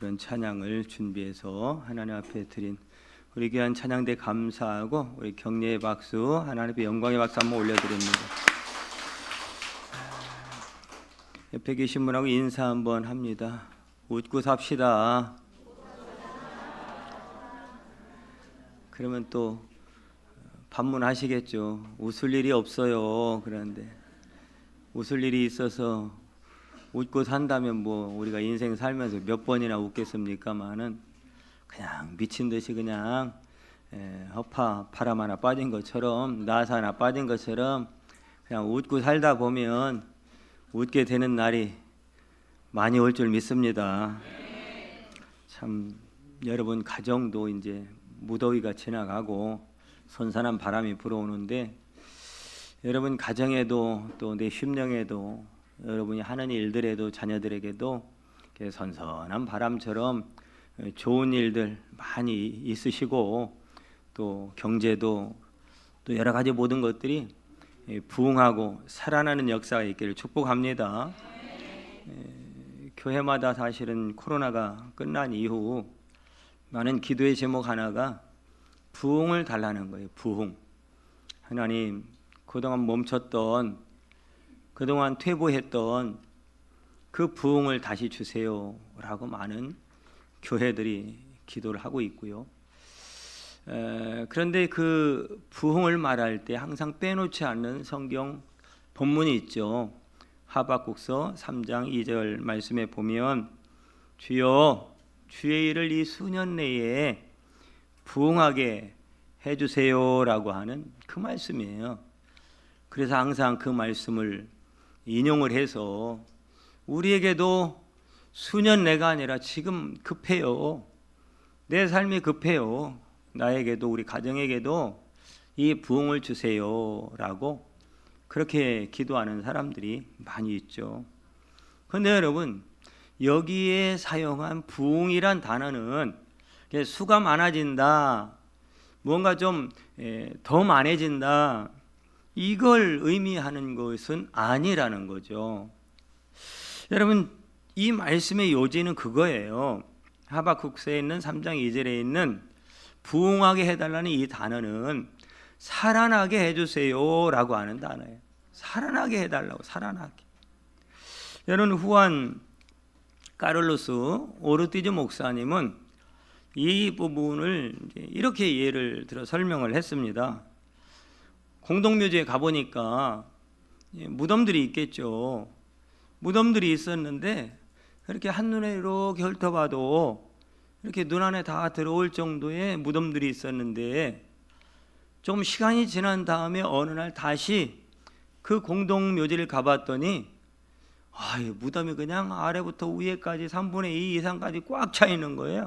그런 찬양을 준비해서 하나님 앞에 드린 우리 귀한 찬양대 감사하고 우리 격려의 박수, 하나님의 영광의 박수 한번 올려드립니다. 옆에 계신 분하고 인사 한번 합니다. 웃고 삽시다. 그러면 또 반문하시겠죠. 웃을 일이 없어요. 그런데 웃을 일이 있어서 웃고 산다면 뭐 우리가 인생 살면서 몇 번이나 웃겠습니까마는 그냥 미친 듯이 그냥 허파 바람 하나 빠진 것처럼 나사 하나 빠진 것처럼 그냥 웃고 살다 보면 웃게 되는 날이 많이 올 줄 믿습니다. 참 여러분 가정도 이제 무더위가 지나가고 선선한 바람이 불어오는데 여러분 가정에도 또 내 심령에도 여러분이 하는 일들에도 자녀들에게도 선선한 바람처럼 좋은 일들 많이 있으시고 또 경제도 또 여러 가지 모든 것들이 부흥하고 살아나는 역사가 있기를 축복합니다. 교회마다 사실은 코로나가 끝난 이후 많은 기도의 제목 하나가 부흥을 달라는 거예요. 부흥. 하나님 그동안 멈췄던 그동안 퇴보했던 그 부흥을 다시 주세요 라고 많은 교회들이 기도를 하고 있고요. 그런데 그 부흥을 말할 때 항상 빼놓지 않는 성경 본문이 있죠. 하박국서 3장 2절 말씀에 보면 주여 주의 일을 이 수년 내에 부흥하게 해주세요 라고 하는 그 말씀이에요. 그래서 항상 그 말씀을 인용을 해서 우리에게도 수년 내가 아니라 지금 급해요. 내 삶이 급해요. 나에게도 우리 가정에게도 이 부흥을 주세요 라고 그렇게 기도하는 사람들이 많이 있죠. 그런데 여러분 여기에 사용한 부흥이란 단어는 수가 많아진다, 뭔가 좀 더 많아진다, 이걸 의미하는 것은 아니라는 거죠. 여러분 이 말씀의 요지는 그거예요. 하박국서에 있는 3장 2절에 있는 부흥하게 해달라는 이 단어는 살아나게 해주세요 라고 하는 단어예요. 살아나게 해달라고. 살아나게. 여러분 후안 카를로스 오르티즈 목사님은 이 부분을 이렇게 예를 들어 설명을 했습니다. 공동묘지에 가보니까 무덤들이 있겠죠. 무덤들이 있었는데 그렇게 한눈에 이렇게 훑어봐도 이렇게 눈 안에 다 들어올 정도의 무덤들이 있었는데 좀 시간이 지난 다음에 어느 날 다시 그 공동묘지를 가봤더니 이 무덤이 그냥 아래부터 위에까지 3분의 2 이상까지 꽉 차 있는 거예요.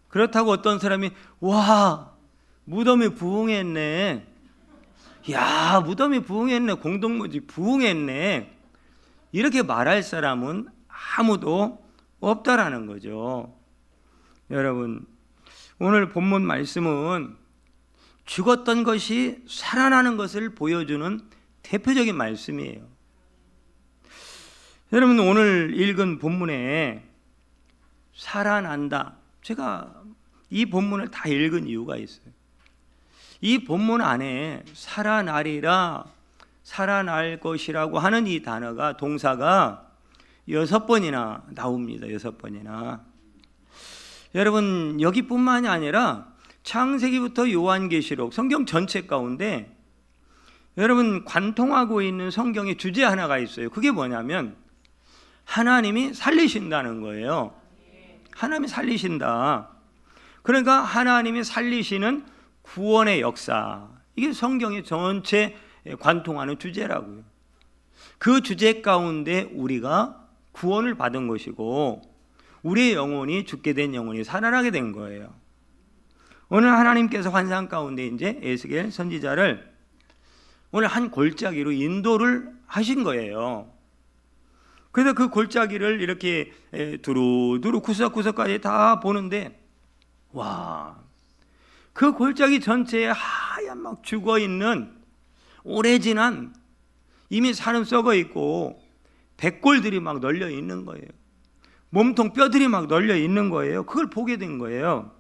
그렇다고 어떤 사람이 와 무덤이 부흥했네, 야 무덤이 부흥했네, 공동묘지 부흥했네, 이렇게 말할 사람은 아무도 없다라는 거죠. 여러분 오늘 본문 말씀은 죽었던 것이 살아나는 것을 보여주는 대표적인 말씀이에요. 여러분 오늘 읽은 본문에 살아난다, 제가 이 본문을 다 읽은 이유가 있어요. 이 본문 안에 살아나리라, 살아날 것이라고 하는 이 단어가, 동사가 6번이나 나옵니다. 6번이나. 여러분 여기뿐만이 아니라 창세기부터 요한계시록 성경 전체 가운데 여러분 관통하고 있는 성경의 주제 하나가 있어요. 그게 뭐냐면 하나님이 살리신다는 거예요. 하나님이 살리신다. 그러니까 하나님이 살리시는 구원의 역사, 이게 성경의 전체 관통하는 주제라고요. 그 주제 가운데 우리가 구원을 받은 것이고 우리의 영혼이 죽게 된 영혼이 살아나게 된 거예요. 오늘 하나님께서 환상 가운데 이제 에스겔 선지자를 오늘 한 골짜기로 인도를 하신 거예요. 그래서 그 골짜기를 이렇게 두루두루 구석구석까지 다 보는데 와, 그 골짜기 전체에 하얀 막 죽어있는 오래 지난 이미 사람 썩어 있고 백골들이 막 널려 있는 거예요. 몸통 뼈들이 막 널려 있는 거예요. 그걸 보게 된 거예요.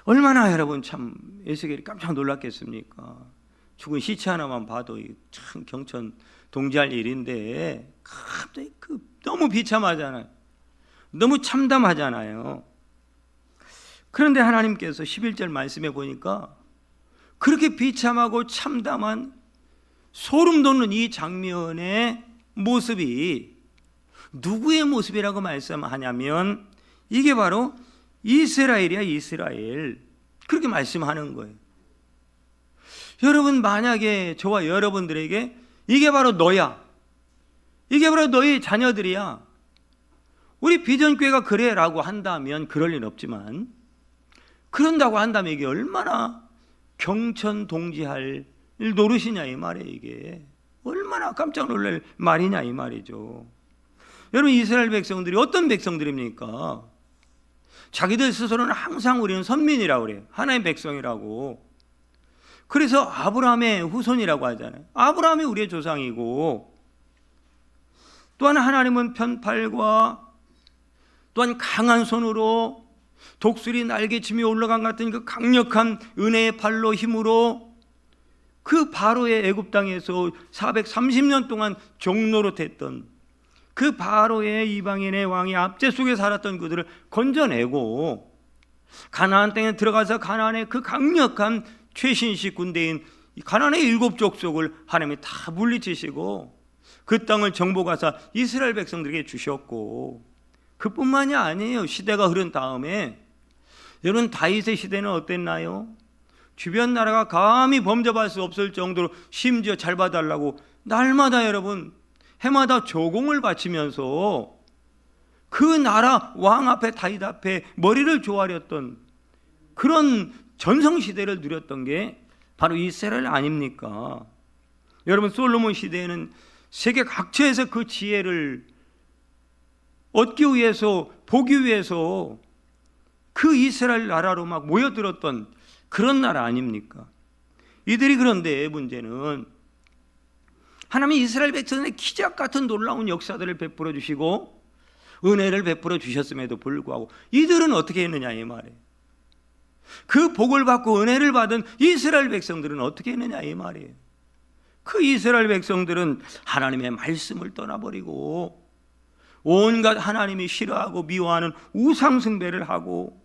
얼마나 여러분 참 에스겔이 깜짝 놀랐겠습니까? 죽은 시체 하나만 봐도 참 경천 동지할 일인데 갑자기 너무 비참하잖아요. 너무 참담하잖아요. 그런데 하나님께서 11절 말씀해 보니까 그렇게 비참하고 참담한 소름 돋는 이 장면의 모습이 누구의 모습이라고 말씀하냐면 이게 바로 이스라엘이야, 이스라엘. 그렇게 말씀하는 거예요. 여러분, 만약에 저와 여러분들에게 이게 바로 너야, 이게 바로 너의 자녀들이야, 우리 비전교회가 그래 라고 한다면 그럴 일 없지만, 그런다고 한다면 이게 얼마나 경천동지할 노릇이냐 이 말이에요. 이게 얼마나 깜짝 놀랄 말이냐 이 말이죠. 여러분, 이스라엘 백성들이 어떤 백성들입니까? 자기들 스스로는 항상 우리는 선민이라고 그래요. 하나님의 백성이라고. 그래서 아브라함의 후손이라고 하잖아요. 아브라함이 우리의 조상이고, 또한 하나님은 편팔과 또한 강한 손으로 독수리 날개침이 올라간 같은 그 강력한 은혜의 팔로 힘으로 그 바로의 애굽 땅에서 430년 동안 종노릇했던 그 바로의 이방인의 왕이 압제 속에 살았던 그들을 건져내고 가나안 땅에 들어가서 가나안의 그 강력한 최신식 군대인 가나안의 7 족속을 하나님이 다 물리치시고 그 땅을 정복하사 이스라엘 백성들에게 주셨고, 그뿐만이 아니에요. 시대가 흐른 다음에 여러분, 다윗의 시대는 어땠나요? 주변 나라가 감히 범접할 수 없을 정도로 심지어 잘 봐달라고 날마다 여러분 해마다 조공을 바치면서 그 나라 왕 앞에, 다윗 앞에 머리를 조아렸던 그런 전성시대를 누렸던 게 바로 이스라엘 아닙니까? 여러분, 솔로몬 시대에는 세계 각처에서 그 지혜를 얻기 위해서, 보기 위해서 그 이스라엘 나라로 막 모여들었던 그런 나라 아닙니까? 이들이, 그런데 문제는 하나님이 이스라엘 백성의 기적 같은 놀라운 역사들을 베풀어 주시고 은혜를 베풀어 주셨음에도 불구하고 이들은 어떻게 했느냐 이 말이에요. 그 복을 받고 은혜를 받은 이스라엘 백성들은 어떻게 했느냐 이 말이에요. 그 이스라엘 백성들은 하나님의 말씀을 떠나버리고 온갖 하나님이 싫어하고 미워하는 우상 숭배를 하고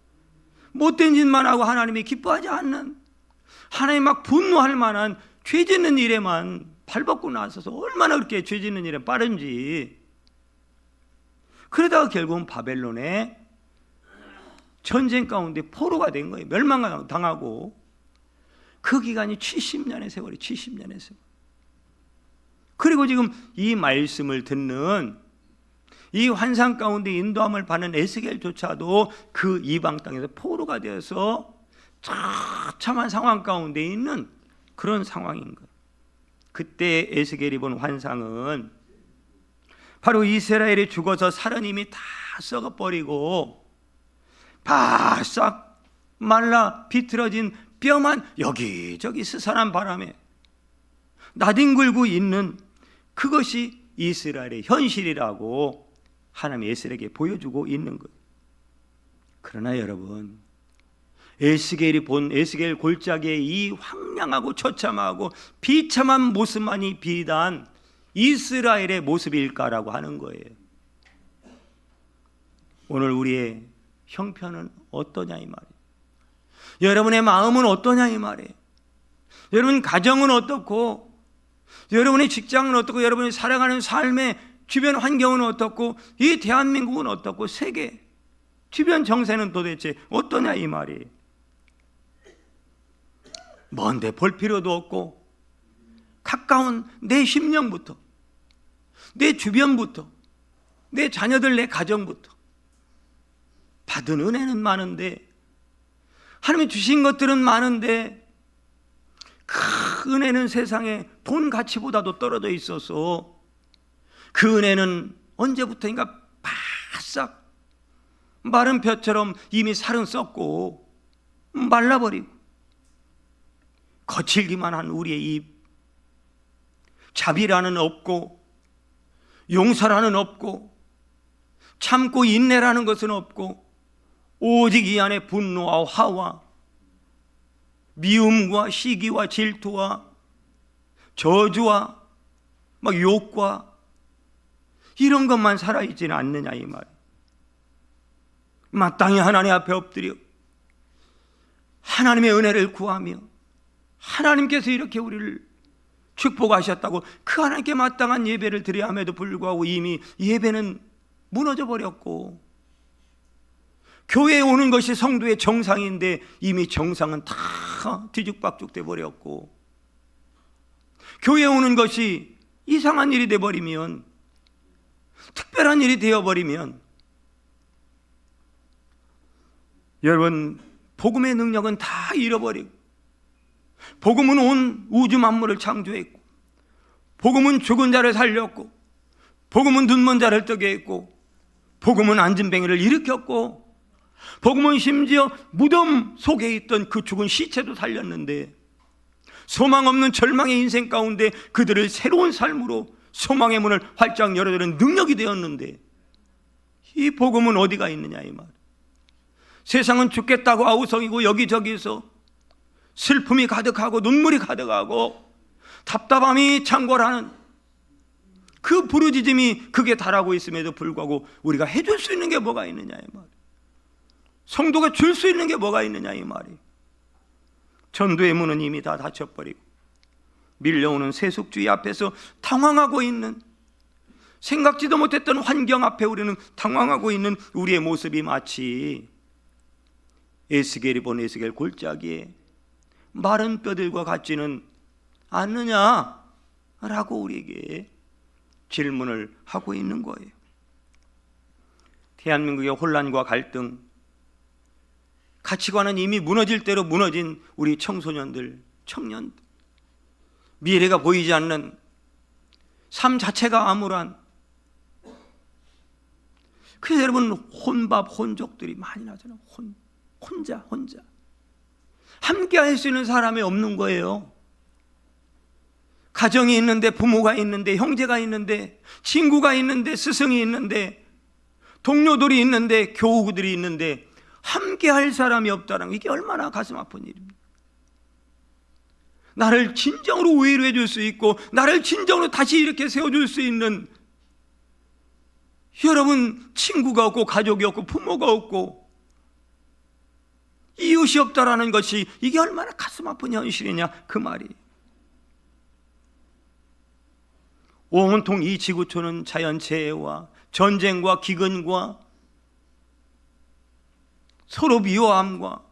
못된 짓만 하고 하나님이 기뻐하지 않는, 하나님 막 분노할 만한 죄 짓는 일에만 발벗고 나서서 얼마나 그렇게 죄 짓는 일에 빠른지. 그러다가 결국은 바벨론의 전쟁 가운데 포로가 된 거예요. 멸망당하고. 그 기간이 70년의 세월이 70년의 세월. 그리고 지금 이 말씀을 듣는, 이 환상 가운데 인도함을 받는 에스겔조차도 그 이방 땅에서 포로가 되어서 처참한 상황 가운데 있는 그런 상황인 거예요. 그때 에스겔이 본 환상은 바로 이스라엘이 죽어서 살은 이미 다 썩어버리고 바싹 말라 비틀어진 뼈만 여기저기 스산한 바람에 나뒹굴고 있는 그것이 이스라엘의 현실이라고 하나님이 에스겔에게 보여주고 있는 거예요. 그러나 여러분, 에스겔이 본 에스겔 골짜기의 이 황량하고 처참하고 비참한 모습만이 비단 이스라엘의 모습일까라고 하는 거예요. 오늘 우리의 형편은 어떠냐 이 말이에요. 여러분의 마음은 어떠냐 이 말이에요. 여러분 가정은 어떻고, 여러분의 직장은 어떻고, 여러분이 살아가는 삶의 주변 환경은 어떻고, 이 대한민국은 어떻고, 세계 주변 정세는 도대체 어떠냐 이 말이에요. 먼데 볼 필요도 없고 가까운 내 심령부터, 내 주변부터, 내 자녀들, 내 가정부터 받은 은혜는 많은데, 하나님이 주신 것들은 많은데 그 은혜는 세상에 돈 가치보다도 떨어져 있어서 그 은혜는 언제부터인가 바싹 마른 벼처럼 이미 살은 썩고 말라버리고 거칠기만 한 우리의 입, 자비라는 없고 용서라는 없고 참고 인내라는 것은 없고 오직 이 안에 분노와 화와 미움과 시기와 질투와 저주와 막 욕과 이런 것만 살아있지는 않느냐 이 말. 마땅히 하나님 앞에 엎드려 하나님의 은혜를 구하며 하나님께서 이렇게 우리를 축복하셨다고 그 하나님께 마땅한 예배를 드려야 함에도 불구하고 이미 예배는 무너져 버렸고, 교회에 오는 것이 성도의 정상인데 이미 정상은 다 뒤죽박죽 돼 버렸고, 교회에 오는 것이 이상한 일이 돼 버리면, 특별한 일이 되어 버리면, 여러분 복음의 능력은 다 잃어버리고, 복음은 온 우주 만물을 창조했고, 복음은 죽은 자를 살렸고, 복음은 눈먼 자를 뜨게 했고, 복음은 앉은뱅이를 일으켰고, 복음은 심지어 무덤 속에 있던 그 죽은 시체도 살렸는데, 소망 없는 절망의 인생 가운데 그들을 새로운 삶으로 소망의 문을 활짝 열어주는 능력이 되었는데, 이 복음은 어디가 있느냐 이 말. 세상은 죽겠다고 아우성이고 여기저기서 슬픔이 가득하고 눈물이 가득하고 답답함이 창궐하는 그 부르짖음이 극에 달하고 있음에도 불구하고 우리가 해줄 수 있는 게 뭐가 있느냐 이 말. 성도가 줄 수 있는 게 뭐가 있느냐 이 말이. 전도의 문은 이미 다 닫혀버리고 밀려오는 세속주의 앞에서 당황하고 있는, 생각지도 못했던 환경 앞에 우리는 당황하고 있는 우리의 모습이 마치 에스겔이 본 에스겔 골짜기에 마른 뼈들과 같지는 않느냐라고 우리에게 질문을 하고 있는 거예요. 대한민국의 혼란과 갈등, 가치관은 이미 무너질 대로 무너진 우리 청소년들, 청년들, 미래가 보이지 않는 삶 자체가 암울한, 그래서 여러분 혼밥, 혼족들이 많이 나잖아요. 혼자 함께 할 수 있는 사람이 없는 거예요. 가정이 있는데, 부모가 있는데, 형제가 있는데, 친구가 있는데, 스승이 있는데, 동료들이 있는데, 교우들이 있는데 함께 할 사람이 없다는 게 이게 얼마나 가슴 아픈 일입니까? 나를 진정으로 위로해 줄 수 있고 나를 진정으로 다시 이렇게 세워줄 수 있는, 여러분 친구가 없고 가족이 없고 부모가 없고 이웃이 없다라는 것이 이게 얼마나 가슴 아픈 현실이냐 그 말이. 온통 이 지구촌은 자연재해와 전쟁과 기근과 서로 미워함과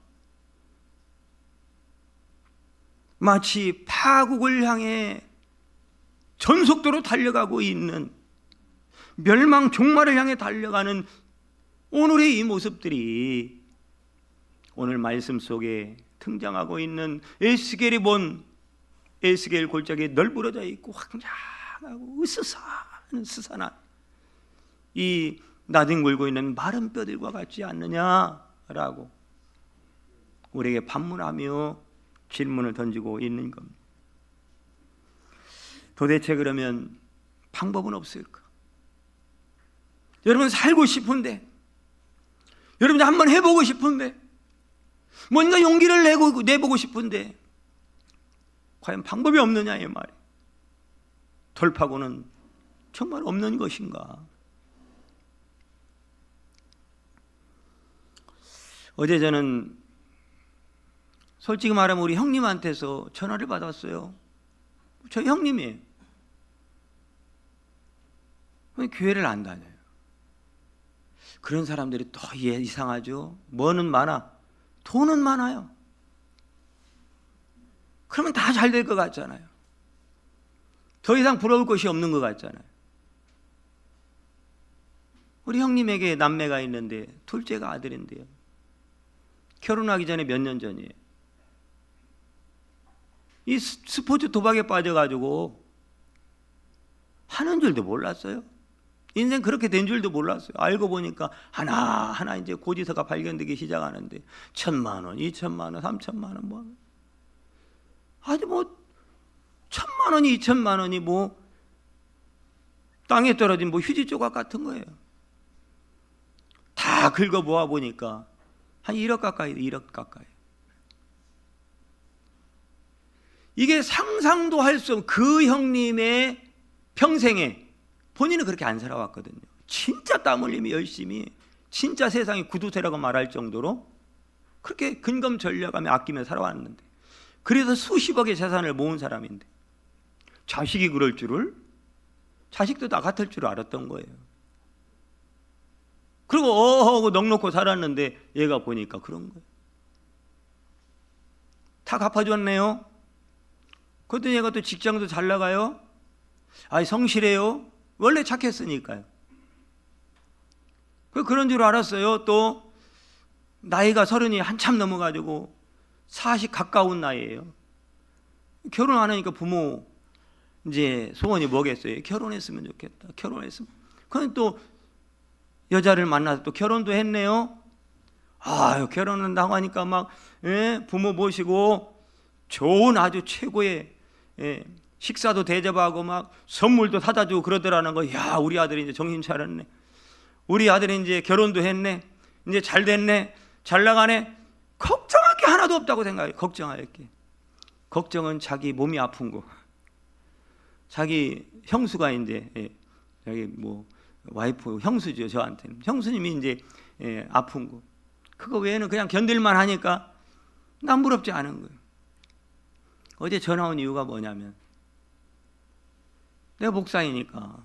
마치 파국을 향해 전속도로 달려가고 있는, 멸망 종말을 향해 달려가는 오늘의 이 모습들이 오늘 말씀 속에 등장하고 있는 에스겔이 본 에스겔 골짜기에 널브러져 있고 황량하고 스산한 이 나뒹굴고 있는 마른 뼈들과 같지 않느냐라고 우리에게 반문하며 질문을 던지고 있는 겁니다. 도대체 그러면 방법은 없을까? 여러분 살고 싶은데, 여러분 한번 해보고 싶은데, 뭔가 용기를 내보고 싶은데 과연 방법이 없느냐 이 말이. 돌파구는 정말 없는 것인가? 어제 저는 솔직히 말하면 우리 형님한테서 전화를 받았어요. 저 형님이에요. 왜 교회를 안 다녀요? 그런 사람들이 또 이상하죠. 뭐는 많아, 돈은 많아요. 그러면 다 잘 될 것 같잖아요. 더 이상 부러울 것이 없는 것 같잖아요. 우리 형님에게 남매가 있는데 둘째가 아들인데요, 결혼하기 전에 몇 년 전이에요. 이 스포츠 도박에 빠져가지고 하는 줄도 몰랐어요. 인생 그렇게 된 줄도 몰랐어요. 알고 보니까 하나하나 이제 고지서가 발견되기 시작하는데 1,000만 원, 2,000만 원, 3,000만 원, 뭐 아주 뭐 1,000만 원이 2,000만 원이 뭐 땅에 떨어진 뭐 휴지 조각 같은 거예요. 다 긁어 모아 보니까 한 1억 가까이, 1억 가까이. 이게 상상도 할 수 없는 그 형님의 평생에 본인은 그렇게 안 살아왔거든요. 진짜 땀 흘리며 열심히, 진짜 세상에 구두쇠라고 말할 정도로 그렇게 근검전력하며 아끼며 살아왔는데, 그래서 수십억의 재산을 모은 사람인데 자식이 그럴 줄을, 자식도 나 같을 줄 알았던 거예요. 그리고 하고 넉넉고 살았는데 얘가 보니까 그런 거예요. 다 갚아줬네요. 그랬더니 얘가 또 직장도 잘 나가요. 아이 성실해요. 원래 착했으니까요. 그런 줄 알았어요. 또 나이가 30이 한참 넘어가지고 40 가까운 나이예요. 결혼 안 하니까 부모 이제 소원이 뭐겠어요? 결혼했으면 좋겠다. 결혼했으면. 그런데 또 여자를 만나서 또 결혼도 했네요. 아유, 결혼한다고 하니까 막 부모 모시고 좋은 아주 최고의 식사도 대접하고 막 선물도 사다 주고 그러더라는 거. 야, 우리 아들이 이제 정신 차렸네. 우리 아들이 이제 결혼도 했네. 이제 잘 됐네. 잘 나가네. 걱정할 게 하나도 없다고 생각해요. 걱정할 게. 걱정은 자기 몸이 아픈 거. 자기 형수가 이제 자기 뭐 와이프 형수죠, 저한테는. 형수님이 이제 아픈 거. 그거 외에는 그냥 견딜만 하니까 난 부럽지 않은 거예요. 어제 전화 온 이유가 뭐냐면, 내가 목사이니까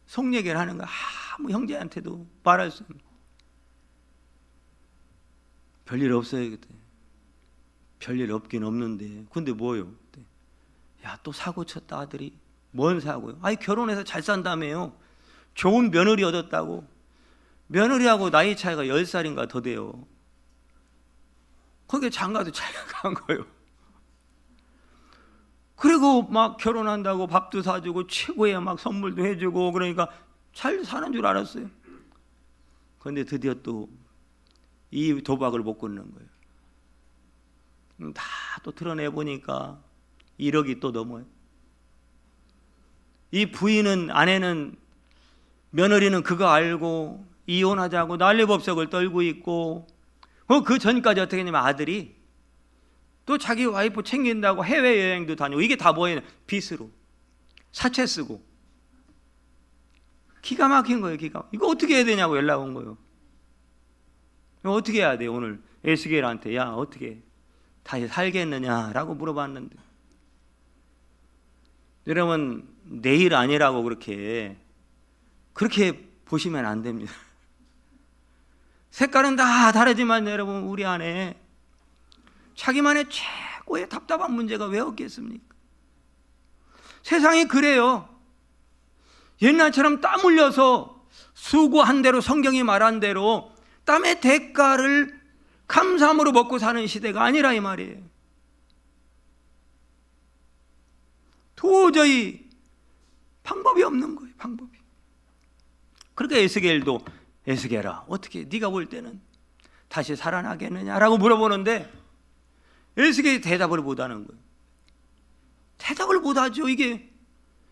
속 얘기를 하는 거야. 아무 형제한테도 말할 수 없는. 별일 없어요 그때. 별일 없긴 없는데, 근데 뭐요? 야, 또 사고 쳤다 아들이. 뭔 사고요? 아니, 결혼해서 잘 산다며요. 좋은 며느리 얻었다고. 며느리하고 나이 차이가 10살인가 더 돼요. 거기에 장가도 잘 간 거예요. 그리고 막 결혼한다고 밥도 사주고 최고의 막 선물도 해주고, 그러니까 잘 사는 줄 알았어요. 그런데 드디어 또 이 도박을 못 끊는 거예요. 다 또 드러내보니까 1억이 또 넘어요. 이 부인은, 아내는, 며느리는 그거 알고 이혼하자고 난리법석을 떨고 있고, 그 전까지 어떻게 했냐면 아들이 또 자기 와이프 챙긴다고 해외여행도 다니고, 이게 다 뭐예요? 빚으로 사채 쓰고. 기가 막힌 거예요. 이거 어떻게 해야 되냐고 연락 온 거예요. 어떻게 해야 돼? 오늘 에스겔한테 야, 어떻게 다시 살겠느냐라고 물어봤는데, 여러분 내일 아니라고 그렇게 보시면 안 됩니다. 색깔은 다 다르지만 여러분, 우리 안에 자기만의 최고의 답답한 문제가 왜 없겠습니까? 세상이 그래요. 옛날처럼 땀 흘려서 수고한 대로, 성경이 말한 대로 땀의 대가를 감사함으로 먹고 사는 시대가 아니라 이 말이에요. 도저히 방법이 없는 거예요. 방법이. 그러니까 에스겔도, 에스겔아, 어떻게 네가 볼 때는 다시 살아나겠느냐라고 물어보는데 에스겔이 대답을 못하는 거예요. 대답을 못하죠. 이게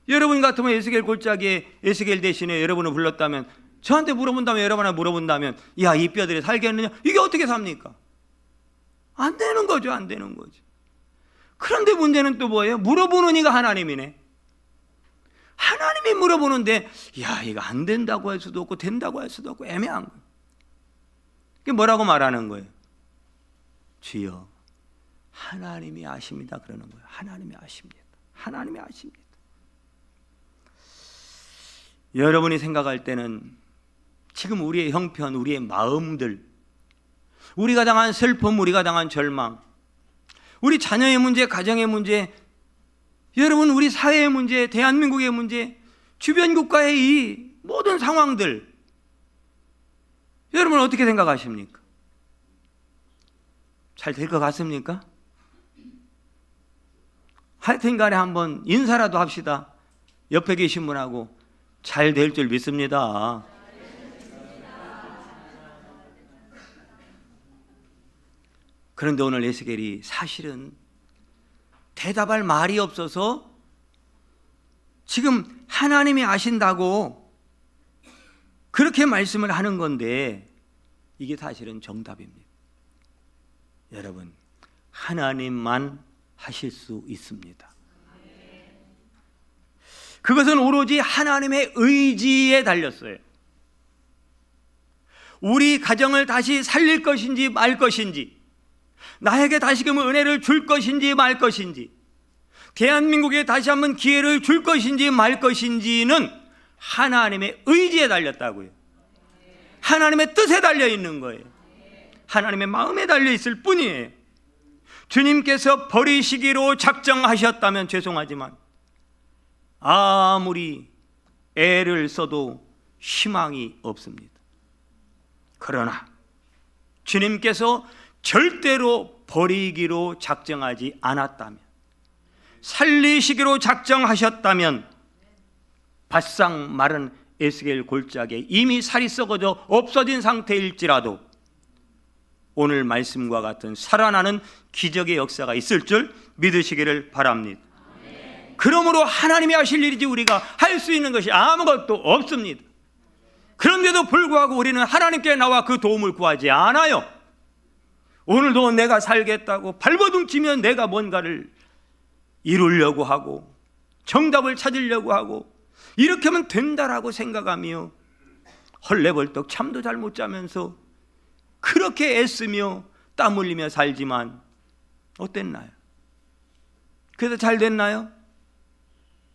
여러분 같으면 에스겔 골짜기에 에스겔 대신에 여러분을 불렀다면, 저한테 물어본다면, 여러분한테 물어본다면, 야, 이 뼈들이 살겠느냐? 이게 어떻게 삽니까? 안 되는 거죠. 안 되는 거죠. 그런데 문제는 또 뭐예요? 물어보는 이가 하나님이네. 하나님이 물어보는데, 야, 이거 안 된다고 할 수도 없고 된다고 할 수도 없고 애매한 거예요. 이게 뭐라고 말하는 거예요? 주여, 하나님이 아십니다. 그러는 거예요. 하나님이 아십니다. 하나님이 아십니다. 여러분이 생각할 때는 지금 우리의 형편, 우리의 마음들, 우리가 당한 슬픔, 우리가 당한 절망, 우리 자녀의 문제, 가정의 문제, 여러분 우리 사회의 문제, 대한민국의 문제, 주변 국가의 이 모든 상황들, 여러분 어떻게 생각하십니까? 잘 될 것 같습니까? 하여튼 간에 한번 인사라도 합시다. 옆에 계신 분하고 잘 될 줄 믿습니다. 그런데 오늘 에스겔이 사실은 대답할 말이 없어서 지금 하나님이 아신다고 그렇게 말씀을 하는 건데, 이게 사실은 정답입니다. 여러분, 하나님만 하실 수 있습니다. 그것은 오로지 하나님의 의지에 달렸어요. 우리 가정을 다시 살릴 것인지 말 것인지, 나에게 다시금 은혜를 줄 것인지 말 것인지, 대한민국에 다시 한번 기회를 줄 것인지 말 것인지는 하나님의 의지에 달렸다고요. 하나님의 뜻에 달려 있는 거예요. 하나님의 마음에 달려 있을 뿐이에요. 주님께서 버리시기로 작정하셨다면 죄송하지만 아무리 애를 써도 희망이 없습니다. 그러나 주님께서 절대로 버리기로 작정하지 않았다면, 살리시기로 작정하셨다면 바싹 마른 에스겔 골짜기에 이미 살이 썩어져 없어진 상태일지라도 오늘 말씀과 같은 살아나는 기적의 역사가 있을 줄 믿으시기를 바랍니다. 그러므로 하나님이 하실 일이지 우리가 할 수 있는 것이 아무것도 없습니다. 그런데도 불구하고 우리는 하나님께 나와 그 도움을 구하지 않아요. 오늘도 내가 살겠다고 발버둥치면 내가 뭔가를 이루려고 하고 정답을 찾으려고 하고 이렇게 하면 된다라고 생각하며 헐레벌떡 잠도 잘 못 자면서 그렇게 애쓰며 땀 흘리며 살지만 어땠나요? 그래서 잘 됐나요?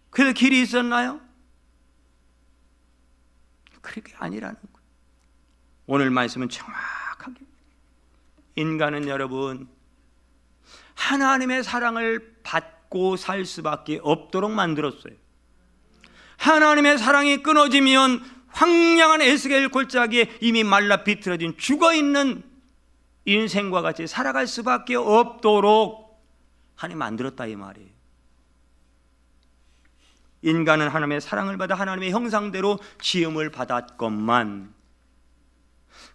그래서 길이 있었나요? 그렇게 아니라는 거예요. 오늘 말씀은 정확하게 인간은 여러분 하나님의 사랑을 받고 살 수밖에 없도록 만들었어요. 하나님의 사랑이 끊어지면 황량한 에스겔 골짜기에 이미 말라 비틀어진 죽어있는 인생과 같이 살아갈 수밖에 없도록 하나님 만들었다 이 말이에요. 인간은 하나님의 사랑을 받아 하나님의 형상대로 지음을 받았건만,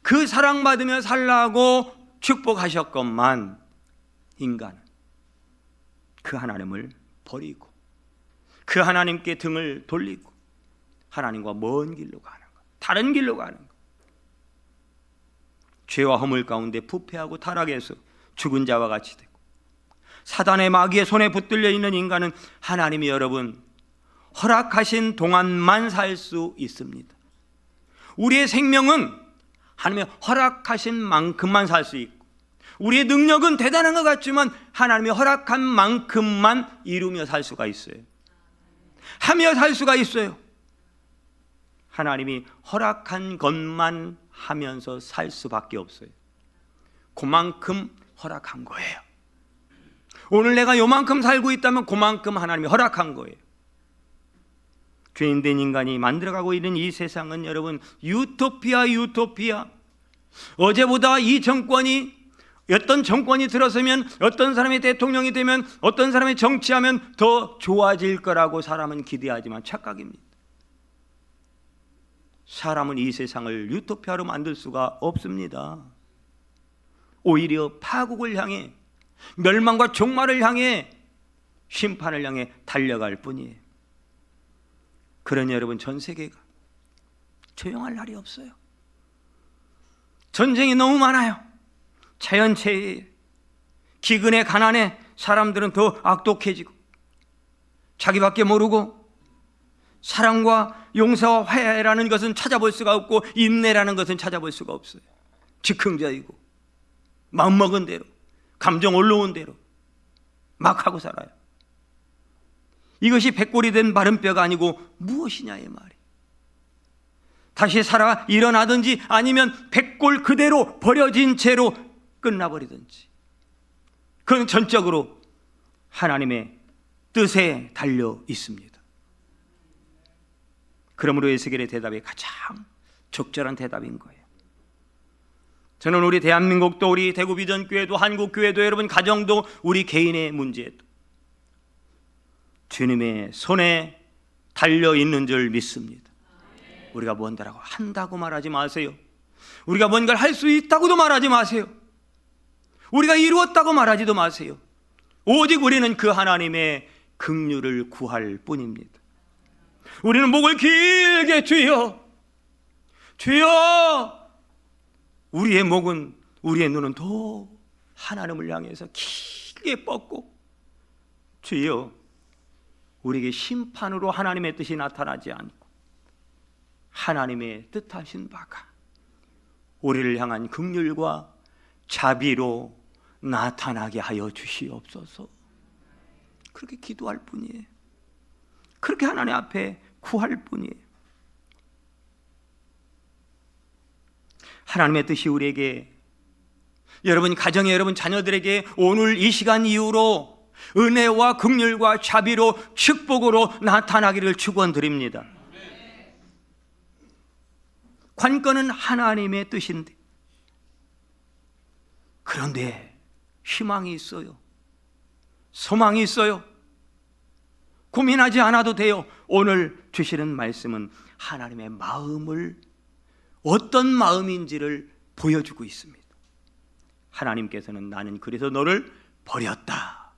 그 사랑받으며 살라고 축복하셨건만, 인간은 그 하나님을 버리고 그 하나님께 등을 돌리고 하나님과 먼 길로 가는 것, 다른 길로 가는 것, 죄와 허물 가운데 부패하고 타락해서 죽은 자와 같이 되고 사단의 마귀의 손에 붙들려 있는 인간은 하나님이 여러분 허락하신 동안만 살 수 있습니다. 우리의 생명은 하나님의 허락하신 만큼만 살 수 있고, 우리의 능력은 대단한 것 같지만 하나님이 허락한 만큼만 이루며 살 수가 있어요. 하며 살 수가 있어요. 하나님이 허락한 것만 하면서 살 수밖에 없어요. 그만큼 허락한 거예요. 오늘 내가 요만큼 살고 있다면 그만큼 하나님이 허락한 거예요. 죄인된 인간이 만들어가고 있는 이 세상은 여러분 유토피아. 어제보다 이 정권이, 어떤 정권이 들어서면, 어떤 사람이 대통령이 되면, 어떤 사람이 정치하면 더 좋아질 거라고 사람은 기대하지만 착각입니다. 사람은 이 세상을 유토피아로 만들 수가 없습니다. 오히려 파국을 향해, 멸망과 종말을 향해, 심판을 향해 달려갈 뿐이에요. 그러니 여러분 전 세계가 조용할 날이 없어요. 전쟁이 너무 많아요. 자연재해, 기근에 가난에 사람들은 더 악독해지고 자기밖에 모르고, 사랑과 용서와 화해라는 것은 찾아볼 수가 없고 인내라는 것은 찾아볼 수가 없어요. 즉흥적이고 마음먹은 대로, 감정 올라온 대로 막 하고 살아요. 이것이 백골이 된 마른 뼈가 아니고 무엇이냐의 말이. 다시 살아 일어나든지 아니면 백골 그대로 버려진 채로 끝나버리든지, 그건 전적으로 하나님의 뜻에 달려 있습니다. 그러므로 에스겔의 대답이 가장 적절한 대답인 거예요. 저는 우리 대한민국도, 우리 대구 비전교회도, 한국교회도, 여러분 가정도, 우리 개인의 문제도 주님의 손에 달려 있는 줄 믿습니다. 우리가 뭔가라고 한다고 말하지 마세요. 우리가 뭔가를 할 수 있다고도 말하지 마세요. 우리가 이루었다고 말하지도 마세요. 오직 우리는 그 하나님의 긍휼을 구할 뿐입니다. 우리는 목을 길게, 주여, 주여, 우리의 목은, 우리의 눈은 더 하나님을 향해서 길게 뻗고, 주여, 우리에게 심판으로 하나님의 뜻이 나타나지 않고 하나님의 뜻하신 바가 우리를 향한 긍휼과 자비로 나타나게 하여 주시옵소서. 그렇게 기도할 뿐이에요. 그렇게 하나님 앞에 구할 뿐이에요. 하나님의 뜻이 우리에게, 여러분 가정에, 여러분 자녀들에게 오늘 이 시간 이후로 은혜와 긍휼과 자비로 축복으로 나타나기를 축원드립니다. 관건은 하나님의 뜻인데, 그런데 희망이 있어요. 소망이 있어요. 고민하지 않아도 돼요. 오늘 주시는 말씀은 하나님의 마음을, 어떤 마음인지를 보여주고 있습니다. 하나님께서는 나는 그래서 너를 버렸다.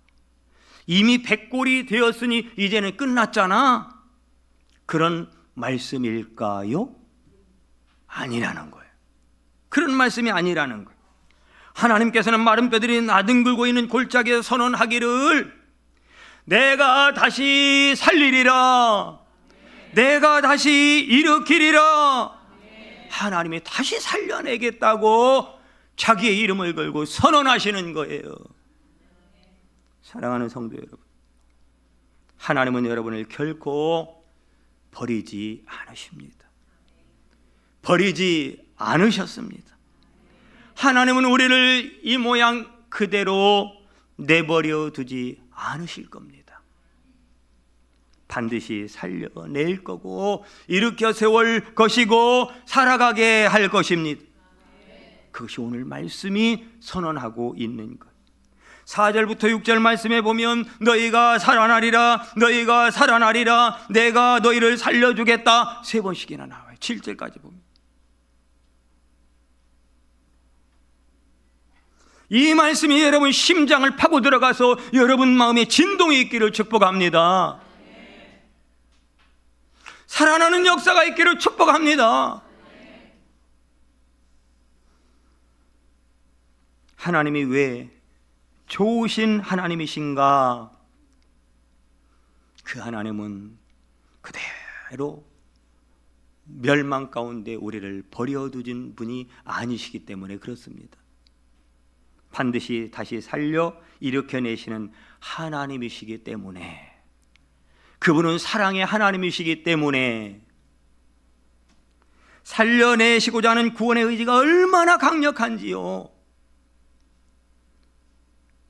이미 백골이 되었으니 이제는 끝났잖아. 그런 말씀일까요? 아니라는 거예요. 그런 말씀이 아니라는 거예요. 하나님께서는 마른 뼈들이 나뒹굴고 있는 골짜기에 선언하기를 내가 다시 살리리라. 내가 다시 일으키리라. 하나님이 다시 살려내겠다고 자기의 이름을 걸고 선언하시는 거예요. 사랑하는 성도 여러분, 하나님은 여러분을 결코 버리지 않으십니다. 버리지 않으셨습니다. 하나님은 우리를 이 모양 그대로 내버려 두지 않으실 겁니다. 반드시 살려낼 거고 일으켜 세울 것이고 살아가게 할 것입니다. 그것이 오늘 말씀이 선언하고 있는 것. 4절부터 6절 말씀에 보면 너희가 살아나리라, 너희가 살아나리라, 내가 너희를 살려주겠다 3번씩이나 나와요. 7절까지 보면 이 말씀이 여러분 심장을 파고 들어가서 여러분 마음에 진동이 있기를 축복합니다. 살아나는 역사가 있기를 축복합니다. 하나님이 왜 좋으신 하나님이신가? 그 하나님은 그대로 멸망 가운데 우리를 버려두진 분이 아니시기 때문에 그렇습니다. 반드시 다시 살려 일으켜내시는 하나님이시기 때문에, 그분은 사랑의 하나님이시기 때문에 살려내시고자 하는 구원의 의지가 얼마나 강력한지요.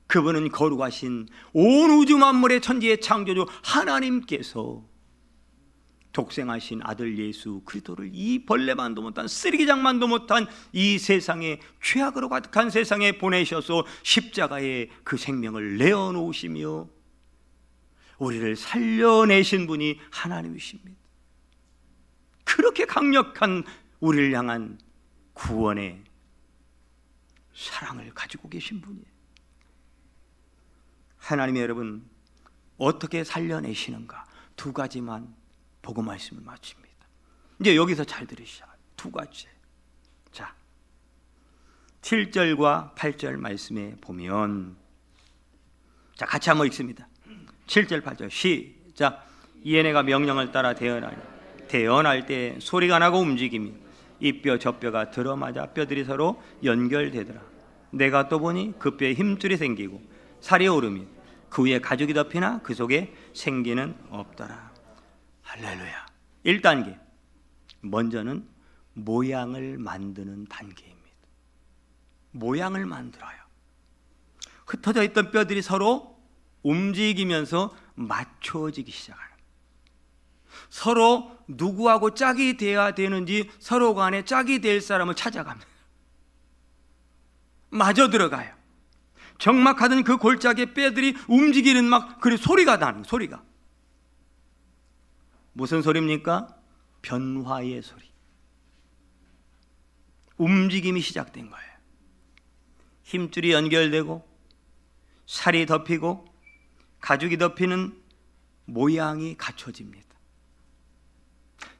그분은 거룩하신 온 우주 만물의 천지의 창조주 하나님께서 독생하신 아들 예수 그리스도를 이 벌레만도 못한, 쓰레기장만도 못한 이 세상에, 죄악으로 가득한 세상에 보내셔서 십자가에 그 생명을 내어놓으시며 우리를 살려내신 분이 하나님이십니다. 그렇게 강력한 우리를 향한 구원의 사랑을 가지고 계신 분이에요. 하나님이 여러분 어떻게 살려내시는가? 2가지만 보고 말씀을 마칩니다. 이제 여기서 잘 들으시죠. 2가지. 자, 7절과 8절 말씀에 보면, 자 같이 한번 읽습니다. 7절 8절 시작. 이에 내가 명령을 따라 태어나니 태어날 때 소리가 나고 움직이며 이 뼈 저 뼈가 들어맞아 뼈들이 서로 연결되더라. 내가 또 보니 그 뼈에 힘줄이 생기고 살이 오르며 그 위에 가죽이 덮이나 그 속에 생기는 없더라. 할렐루야. 1단계, 먼저는 모양을 만드는 단계입니다. 모양을 만들어요. 흩어져 있던 뼈들이 서로 움직이면서 맞춰지기 시작하는, 서로 누구하고 짝이 돼야 되는지 서로 간에 짝이 될 사람을 찾아갑니다. 마저 들어가요. 적막하던 그 골짜기의 뼈들이 움직이는 그리고 소리가 나는, 소리가 무슨 소리입니까? 변화의 소리. 움직임이 시작된 거예요. 힘줄이 연결되고 살이 덮이고 가죽이 덮이는 모양이 갖춰집니다.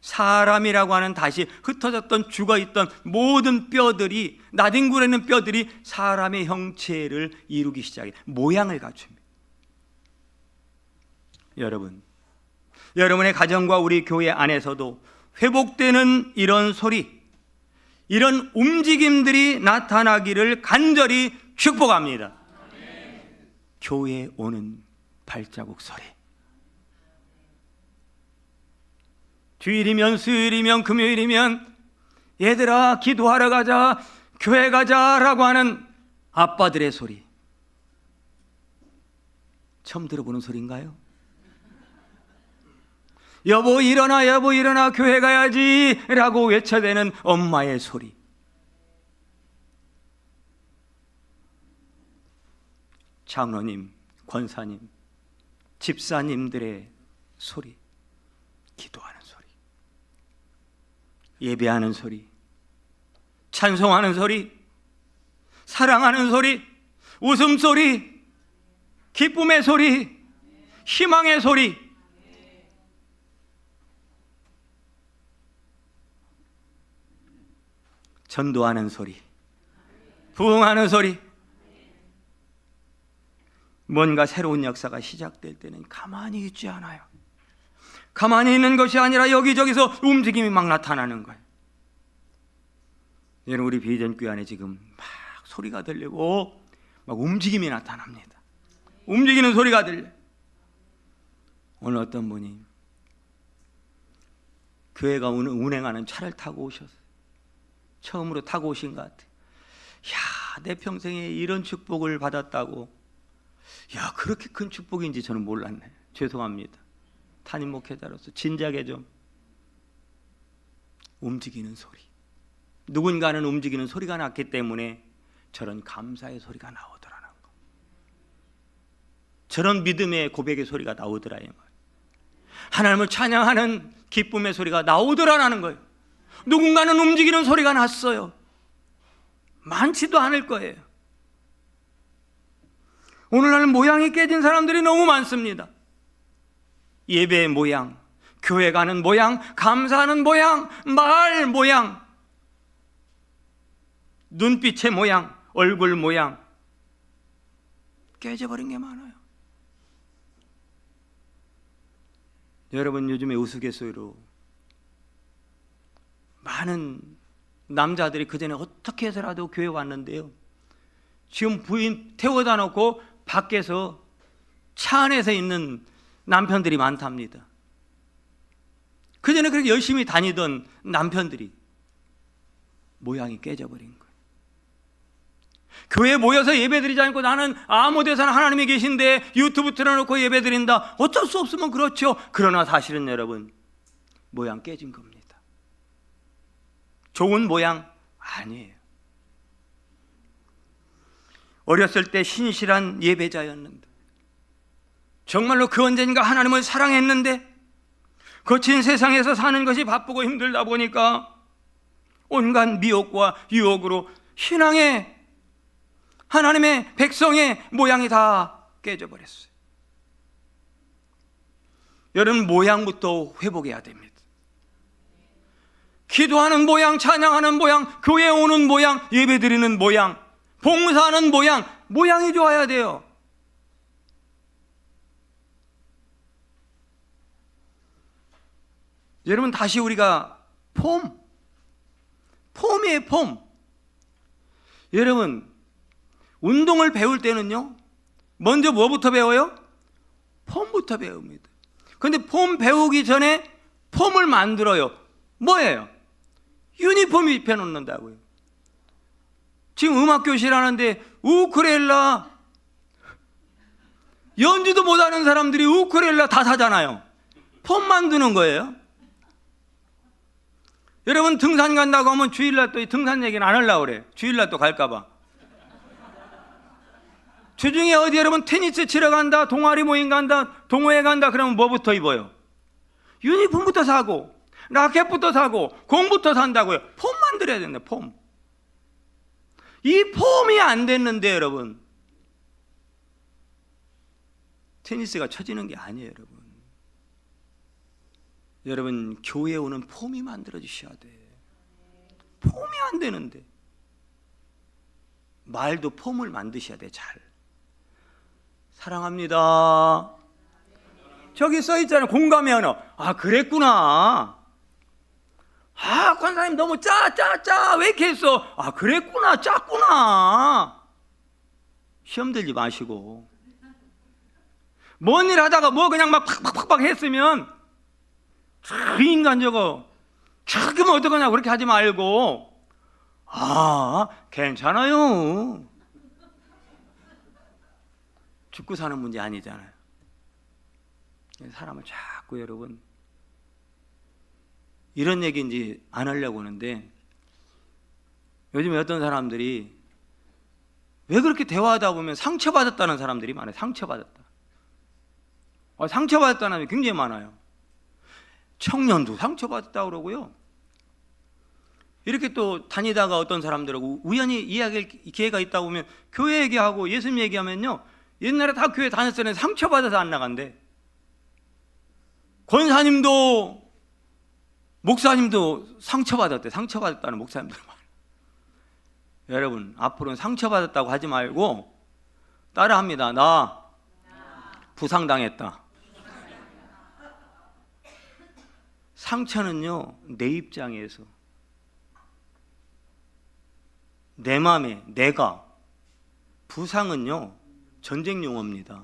사람이라고 하는 다시 흩어졌던 죽어있던 모든 뼈들이, 나뒹굴어 있는 뼈들이 사람의 형체를 이루기 시작해 모양을 갖춥니다. 여러분의 가정과 우리 교회 안에서도 회복되는 이런 소리, 이런 움직임들이 나타나기를 간절히 축복합니다. 교회에 오는 발자국 소리, 주일이면 수요일이면 금요일이면 얘들아 기도하러 가자, 교회 가자라고 하는 아빠들의 소리, 처음 들어보는 소리인가요? 여보 일어나, 여보 일어나, 교회 가야지 라고 외쳐대는 엄마의 소리, 장로님, 권사님, 집사님들의 소리, 기도하는 소리, 예배하는 소리, 찬송하는 소리, 사랑하는 소리, 웃음소리, 기쁨의 소리, 희망의 소리, 전도하는 소리, 부흥하는 소리. 뭔가 새로운 역사가 시작될 때는 가만히 있지 않아요. 가만히 있는 것이 아니라 여기저기서 움직임이 막 나타나는 거예요. 여러분, 우리 비전교회 안에 지금 막 소리가 들리고 막 움직임이 나타납니다. 움직이는 소리가 들려요. 오늘 어떤 분이 교회가 운행하는 차를 타고 오셨어요. 처음으로 타고 오신 것 같아요. 야, 내 평생에 이런 축복을 받았다고. 야, 그렇게 큰 축복인지 저는 몰랐네. 죄송합니다. 담임 목회자로서 진작에 좀. 움직이는 소리, 누군가는 움직이는 소리가 났기 때문에 저런 감사의 소리가 나오더라는 거, 저런 믿음의 고백의 소리가 나오더라는 거예요. 하나님을 찬양하는 기쁨의 소리가 나오더라는 거예요. 누군가는 움직이는 소리가 났어요. 많지도 않을 거예요. 오늘날 모양이 깨진 사람들이 너무 많습니다. 예배의 모양, 교회 가는 모양, 감사하는 모양, 말 모양, 눈빛의 모양, 얼굴 모양, 깨져버린 게 많아요. 여러분, 요즘에 우스갯소리로 많은 남자들이 그전에 어떻게 해서라도 교회 왔는데요, 지금 부인 태워다 놓고 밖에서 차 안에서 있는 남편들이 많답니다. 그전에 그렇게 열심히 다니던 남편들이 모양이 깨져버린 거예요. 교회에 모여서 예배드리지 않고 나는 아무 데서나 하나님이 계신데 유튜브 틀어놓고 예배드린다, 어쩔 수 없으면 그렇죠. 그러나 사실은 여러분, 모양 깨진 겁니다. 좋은 모양 아니에요. 어렸을 때 신실한 예배자였는데, 정말로 그 언젠가 하나님을 사랑했는데, 거친 세상에서 사는 것이 바쁘고 힘들다 보니까 온갖 미혹과 유혹으로 신앙의, 하나님의 백성의 모양이 다 깨져버렸어요. 여러분, 모양부터 회복해야 됩니다. 기도하는 모양, 찬양하는 모양, 교회에 오는 모양, 예배드리는 모양, 봉사하는 모양, 모양이 좋아야 돼요. 여러분, 다시 우리가 폼이에요, 폼. 여러분, 운동을 배울 때는요, 먼저 뭐부터 배워요? 폼부터 배웁니다. 그런데 폼 배우기 전에 폼을 만들어요. 뭐예요? 유니폼 입혀놓는다고요. 지금 음악교실 하는데 우쿨렐라 연주도 못하는 사람들이 우쿨렐라 다 사잖아요. 폼 만드는 거예요. 여러분, 등산 간다고 하면 주일날 또 등산 얘기는 안 하려고 그래. 주일날 또 갈까봐. 주중에 어디 여러분 테니스 치러 간다, 동아리 모임 간다, 동호회 간다 그러면 뭐부터 입어요? 유니폼부터 사고, 라켓부터 사고, 공부터 산다고요. 폼 만들어야 된다, 폼. 이 폼이 안 됐는데 여러분, 테니스가 쳐지는 게 아니에요. 여러분, 여러분, 교회에 오는 폼이 만들어 주셔야 돼. 폼이 안 되는데 말도 폼을 만드셔야 돼. 잘 사랑합니다. 저기 써 있잖아요. 공감의 언어. 아, 그랬구나. 아, 권사님 너무 짜 왜 이렇게 했어? 아, 그랬구나. 짰구나. 시험 들지 마시고, 뭔 일 하다가 뭐 그냥 막 팍팍팍 했으면 그 인간 저거 죽으면 어떡하냐 그렇게 하지 말고, 아, 괜찮아요. 죽고 사는 문제 아니잖아요. 사람을 자꾸, 여러분, 이런 얘기인지 안 하려고 하는데, 요즘에 어떤 사람들이 왜 그렇게 대화하다 보면 상처받았다는 사람들이 많아요. 상처받았다. 상처받았다는 사람이 굉장히 많아요. 청년도 상처받았다고 그러고요. 이렇게 또 다니다가 어떤 사람들하고 우연히 이야기할 기회가 있다 보면 교회 얘기하고 예수님 얘기하면요, 옛날에 다 교회 다녔었는데 상처받아서 안 나간대. 권사님도 목사님도 상처받았대. 상처받았다는 목사님들 많아요. 여러분, 앞으로는 상처받았다고 하지 말고 따라합니다. 나 부상당했다. 상처는요, 내 입장에서, 내 마음에, 내가. 부상은요, 전쟁 용어입니다.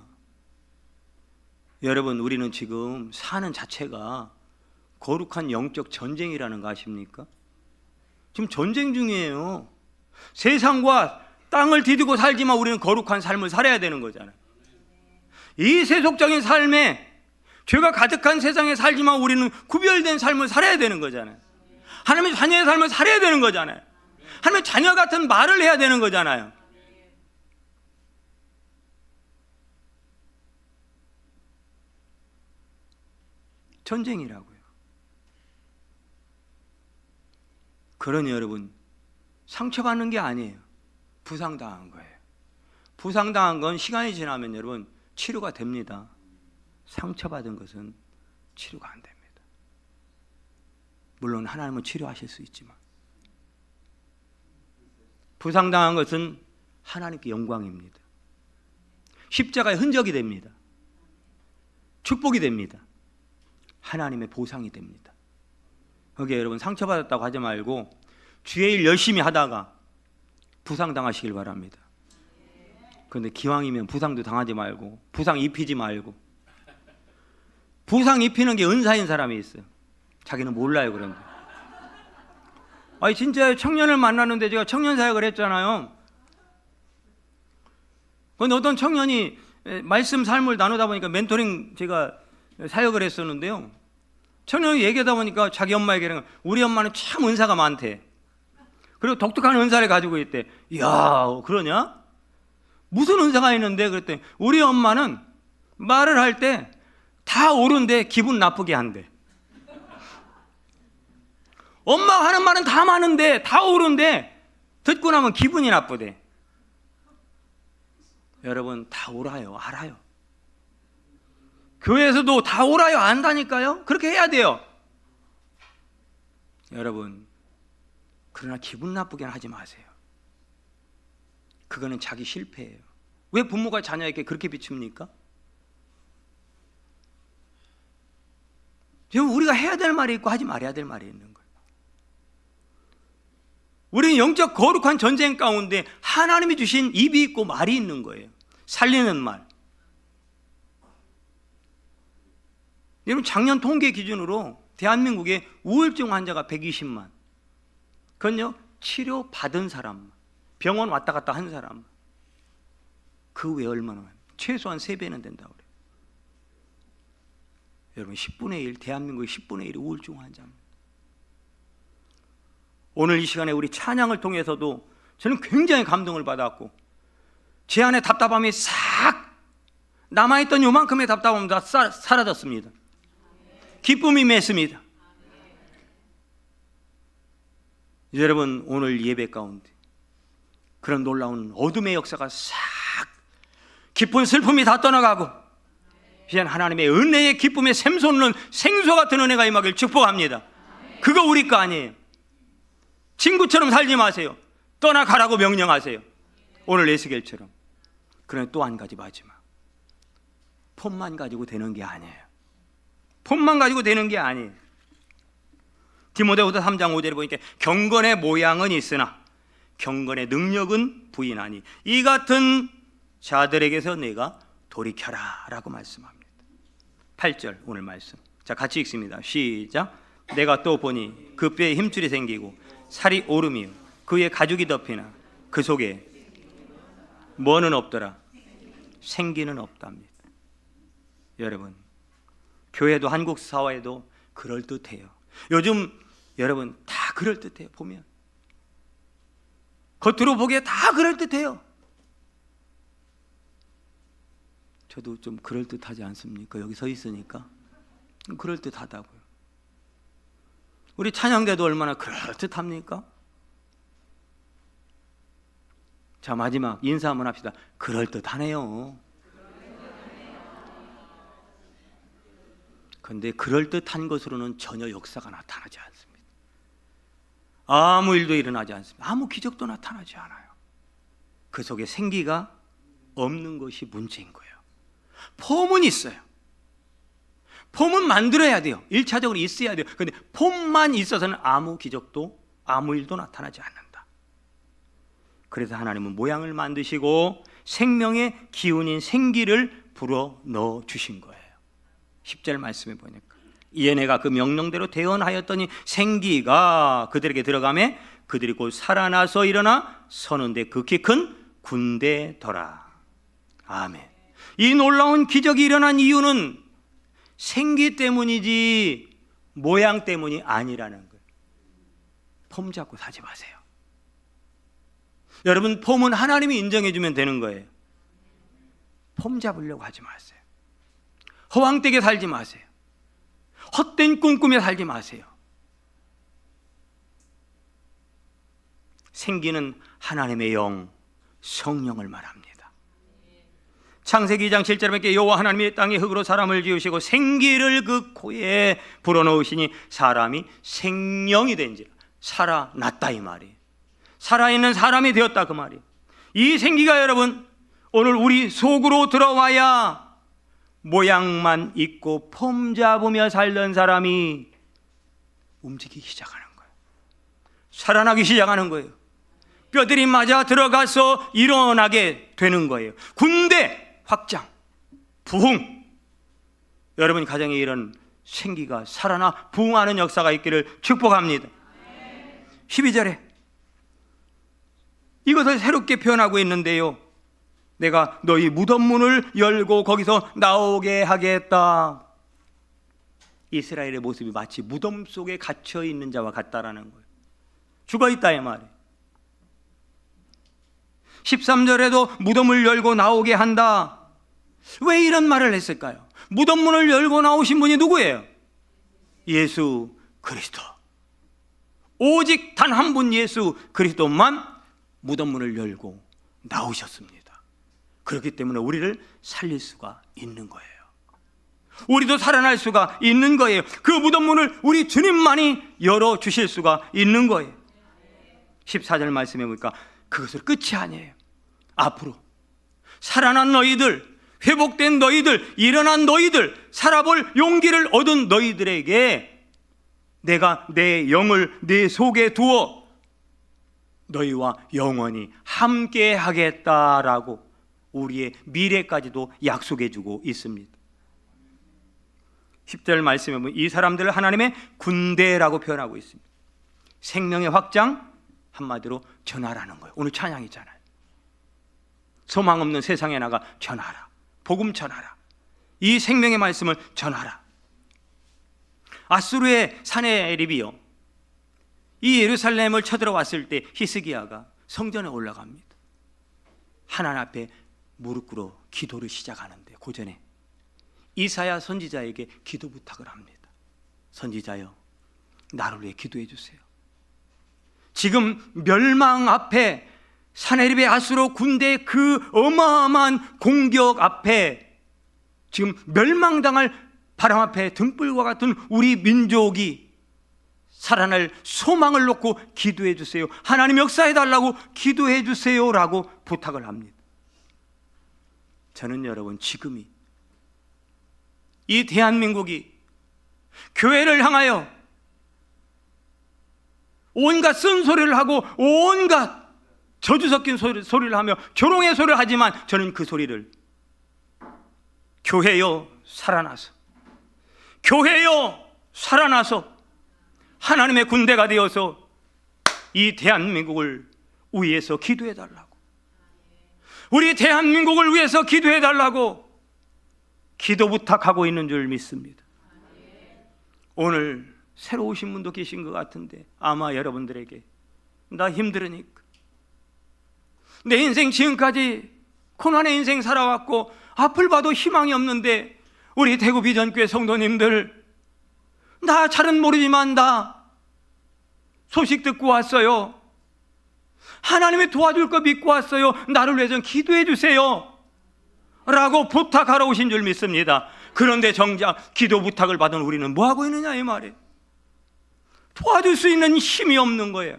여러분, 우리는 지금 사는 자체가 거룩한 영적 전쟁이라는 거 아십니까? 지금 전쟁 중이에요. 세상과 땅을 디디고 살지만 우리는 거룩한 삶을 살아야 되는 거잖아요. 이 세속적인 삶에, 죄가 가득한 세상에 살지만 우리는 구별된 삶을 살아야 되는 거잖아요. 하나님의 자녀의 삶을 살아야 되는 거잖아요. 하나님의 자녀 같은 말을 해야 되는 거잖아요. 전쟁이라고요. 그러니 여러분, 상처받는 게 아니에요. 부상당한 거예요. 부상당한 건 시간이 지나면 여러분 치료가 됩니다. 상처받은 것은 치료가 안 됩니다. 물론 하나님은 치료하실 수 있지만, 부상당한 것은 하나님께 영광입니다. 십자가의 흔적이 됩니다. 축복이 됩니다. 하나님의 보상이 됩니다. 거기에 여러분, 상처받았다고 하지 말고 주의 일 열심히 하다가 부상당하시길 바랍니다. 그런데 기왕이면 부상도 당하지 말고, 부상 입히지 말고. 부상 입히는 게 은사인 사람이 있어요. 자기는 몰라요. 그런데 진짜 청년을 만났는데, 제가 청년 사역을 했잖아요. 근데 어떤 청년이 말씀 삶을 나누다 보니까 멘토링 제가 사역을 했었는데요, 청년이 얘기하다 보니까 자기 엄마에게 우리 엄마는 참 은사가 많대. 그리고 독특한 은사를 가지고 있대. 이야, 그러냐? 무슨 은사가 있는데? 그랬더니 우리 엄마는 말을 할 때 다 옳은데 기분 나쁘게 한대. 엄마가 하는 말은 다 많은데 다 옳은데 듣고 나면 기분이 나쁘대. 여러분, 다 옳아요. 알아요. 교회에서도 다 옳아요. 안다니까요. 그렇게 해야 돼요. 여러분, 그러나 기분 나쁘게 하지 마세요. 그거는 자기 실패예요. 왜 부모가 자녀에게 그렇게 비춥니까? 지금 우리가 해야 될 말이 있고 하지 말아야 될 말이 있는 거예요. 우리는 영적 거룩한 전쟁 가운데 하나님이 주신 입이 있고 말이 있는 거예요. 살리는 말. 여러분, 작년 통계 기준으로 대한민국에 우울증 환자가 120만. 그건요, 치료 받은 사람, 병원 왔다 갔다 한 사람. 그 외에 얼마나 많아요? 최소한 3배는 된다고 그래요. 여러분, 10분의 1, 대한민국의 10분의 1이 우울증 환자입니다. 오늘 이 시간에 우리 찬양을 통해서도 저는 굉장히 감동을 받았고, 제 안에 답답함이 싹 남아있던 요만큼의 답답함이 다 사라졌습니다. 기쁨이 맺습니다. 여러분, 오늘 예배 가운데 그런 놀라운 어둠의 역사가 싹, 깊은 슬픔이 다 떠나가고 이제 하나님의 은혜의 기쁨에 샘솟는 생수 같은 은혜가 임하길 축복합니다. 그거 우리 거 아니에요. 친구처럼 살지 마세요. 떠나가라고 명령하세요. 오늘 에스겔처럼. 그러나 또 한 가지 마지막, 폼만 가지고 되는 게 아니에요. 폼만 가지고 되는 게 아니에요. 디모데후서 3장 5절에 보니까 경건의 모양은 있으나 경건의 능력은 부인하니 이 같은 자들에게서 내가 돌이켜라 라고 말씀합니다. 8절 오늘 말씀. 자, 같이 읽습니다. 시작. 내가 또 보니 그 뼈에 힘줄이 생기고 살이 오르며 그의 가죽이 덮이나 그 속에 뭐는 없더라? 생기는 없답니다. 여러분, 교회도 한국 사회도 그럴듯해요. 요즘 여러분 다 그럴듯해요. 보면 겉으로 보기에 다 그럴듯해요. 저도 좀 그럴듯하지 않습니까? 여기 서 있으니까 그럴듯하다고요. 우리 찬양대도 얼마나 그럴듯합니까? 자, 마지막 인사 한번 합시다. 그럴듯하네요. 그런데 그럴듯한 것으로는 전혀 역사가 나타나지 않습니다. 아무 일도 일어나지 않습니다. 아무 기적도 나타나지 않아요. 그 속에 생기가 없는 것이 문제인 거예요. 폼은 있어요. 폼은 만들어야 돼요. 1차적으로 있어야 돼요. 그런데 폼만 있어서는 아무 기적도 아무 일도 나타나지 않는다. 그래서 하나님은 모양을 만드시고 생명의 기운인 생기를 불어 넣어 주신 거예요. 10절 말씀에 보니까 이에 내가 그 명령대로 대언하였더니 생기가 그들에게 들어가매 그들이 곧 살아나서 일어나 서는데 극히 큰 군대더라. 아멘. 이 놀라운 기적이 일어난 이유는 생기 때문이지 모양 때문이 아니라는 거예요. 폼 잡고 사지 마세요. 여러분, 폼은 하나님이 인정해 주면 되는 거예요. 폼 잡으려고 하지 마세요. 허황되게 살지 마세요. 헛된 꿈 꾸며 살지 마세요. 생기는 하나님의 영, 성령을 말합니다. 창세기 2장 7절에 보니까 여호와 하나님이 땅의 흙으로 사람을 지으시고 생기를 그 코에 불어넣으시니 사람이 생명이 된지라. 살아났다 이 말이에요. 살아있는 사람이 되었다 그 말이에요. 이 생기가 여러분 오늘 우리 속으로 들어와야 모양만 있고 폼 잡으며 살던 사람이 움직이기 시작하는 거예요. 살아나기 시작하는 거예요. 뼈들이 맞아 들어가서 일어나게 되는 거예요. 군대 확장, 부흥. 여러분 가정에 이런 생기가 살아나 부흥하는 역사가 있기를 축복합니다. 12절에 이것을 새롭게 표현하고 있는데요, 내가 너희 무덤 문을 열고 거기서 나오게 하겠다. 이스라엘의 모습이 마치 무덤 속에 갇혀 있는 자와 같다라는 거예요. 죽어 있다 이 말이에요. 13절에도 무덤을 열고 나오게 한다. 왜 이런 말을 했을까요? 무덤 문을 열고 나오신 분이 누구예요? 예수 그리스도. 오직 단 한 분 예수 그리스도만 무덤 문을 열고 나오셨습니다. 그렇기 때문에 우리를 살릴 수가 있는 거예요. 우리도 살아날 수가 있는 거예요. 그 무덤 문을 우리 주님만이 열어주실 수가 있는 거예요. 14절 말씀해 보니까 그것을 끝이 아니에요. 앞으로 살아난 너희들, 회복된 너희들, 일어난 너희들, 살아볼 용기를 얻은 너희들에게 내가 내 영을 내 속에 두어 너희와 영원히 함께 하겠다라고 우리의 미래까지도 약속해 주고 있습니다. 10절 말씀에 보면 이 사람들을 하나님의 군대라고 표현하고 있습니다. 생명의 확장, 한마디로 전하라는 거예요. 오늘 찬양이잖아요. 소망 없는 세상에 나가 전하라. 복음 전하라. 이 생명의 말씀을 전하라. 아수르의 사내립이요, 이 예루살렘을 쳐들어왔을 때 히스기야가 성전에 올라갑니다. 하나님 앞에 무릎 꿇어 기도를 시작하는데 그 전에 이사야 선지자에게 기도 부탁을 합니다. 선지자여, 나를 위해 기도해 주세요. 지금 멸망 앞에 사내립의 아수르 군대의 그 어마어마한 공격 앞에 지금 멸망당할 바람 앞에 등불과 같은 우리 민족이 살아날 소망을 놓고 기도해 주세요. 하나님 역사해 달라고 기도해 주세요라고 부탁을 합니다. 저는 여러분, 지금이 이 대한민국이 교회를 향하여 온갖 쓴소리를 하고 온갖 저주 섞인 소리를 하며 조롱의 소리를 하지만, 저는 그 소리를 교회여 살아나서, 교회여 살아나서 하나님의 군대가 되어서 이 대한민국을 위해서 기도해 달라고, 우리 대한민국을 위해서 기도해 달라고 기도 부탁하고 있는 줄 믿습니다. 오늘 새로 오신 분도 계신 것 같은데, 아마 여러분들에게 나 힘들으니까, 내 인생 지금까지 고난의 인생 살아왔고 앞을 봐도 희망이 없는데, 우리 대구 비전교회 성도님들, 나 잘은 모르지만 나 소식 듣고 왔어요. 하나님이 도와줄 거 믿고 왔어요. 나를 위해 좀 기도해 주세요 라고 부탁하러 오신 줄 믿습니다. 그런데 정작 기도 부탁을 받은 우리는 뭐 하고 있느냐 이 말이에요. 도와줄 수 있는 힘이 없는 거예요.